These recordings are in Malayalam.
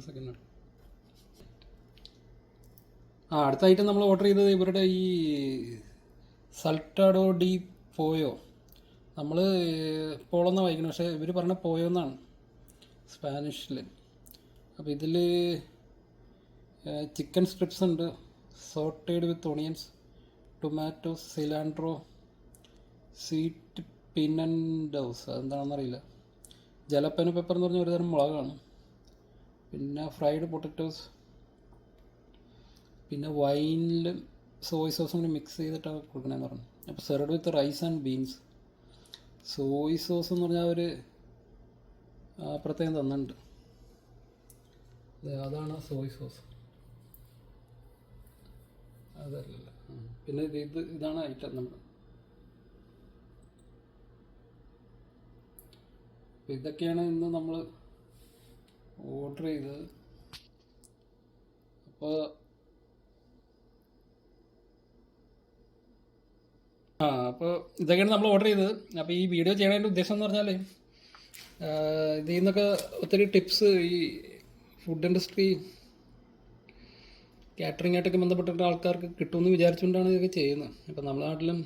സെക്കൻഡ്. അടുത്ത ഐറ്റം നമ്മൾ ഓർഡർ ചെയ്തത് ഇവരുടെ ഈ സൾട്ടാഡോ ഡി പോയോ. നമ്മൾ പോളെന്നാണ് വായിക്കുന്നത്, പക്ഷേ ഇവർ പറഞ്ഞ പോയോ എന്നാണ് സ്പാനിഷിൽ. അപ്പോൾ ഇതിൽ ചിക്കൻ സ്ട്രിപ്സ് ഉണ്ട്, sauteed with onions, tomato, cilantro, sweet പിനൻഡോസ്, അതെന്താണെന്നറിയില്ല, ജലപ്പന പെപ്പർ എന്ന് പറഞ്ഞ ഒരുതരം മുളകാണ്, പിന്നെ ഫ്രൈഡ് പൊട്ടറ്റോസ്, പിന്നെ വൈനിലും സോയ് സോസും കൂടി മിക്സ് ചെയ്തിട്ടാണ് കൊടുക്കണമെന്ന് പറഞ്ഞു. അപ്പോൾ served with rice and beans. Soy sauce എന്ന് പറഞ്ഞാൽ അവർ പ്രത്യേകം തന്നിട്ടുണ്ട്. അതാണ് സോയ് സോസ്, അതല്ല. പിന്നെ ഇതാണ് ഐറ്റം നമ്മൾ. അപ്പോൾ ഇതൊക്കെയാണ് ഇന്ന് നമ്മൾ ഓർഡർ ചെയ്തത്. അപ്പോൾ ഇതൊക്കെയാണ് നമ്മൾ ഓർഡർ ചെയ്തത്. അപ്പോൾ ഈ വീഡിയോ ചെയ്യണതിൻ്റെ ഉദ്ദേശം എന്ന് പറഞ്ഞാൽ ഇതിൽ നിന്നൊക്കെ ഒത്തിരി ടിപ്സ് ഈ ഫുഡ് ഇൻഡസ്ട്രി കാറ്ററിംഗ് ആയിട്ടൊക്കെ ബന്ധപ്പെട്ടിട്ട് ആൾക്കാർക്ക് കിട്ടുമെന്ന് വിചാരിച്ചുകൊണ്ടാണ് ഇതൊക്കെ ചെയ്യുന്നത്. അപ്പോൾ നമ്മുടെ നാട്ടിലും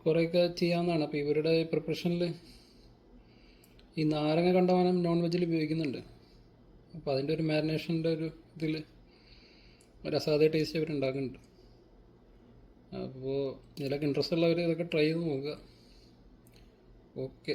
കുറേയൊക്കെ ചെയ്യാവുന്നതാണ്. അപ്പോൾ ഇവരുടെ പ്രിപ്പറേഷനിൽ ഈ നാരങ്ങ കണ്ടമാനം നോൺ വെജിൽ ഉപയോഗിക്കുന്നുണ്ട്. അപ്പോൾ അതിൻ്റെ ഒരു മാരിനേഷൻ്റെ ഒരു ഇതിൽ ഒരു അസാധ്യ ടേസ്റ്റ് അവർ ഉണ്ടാക്കുന്നുണ്ട്. അപ്പോൾ ഇതിലൊക്കെ ഇൻട്രസ്റ്റ് ഉള്ളവർ ഇതൊക്കെ ട്രൈ ചെയ്ത് നോക്കുക. ഓക്കെ.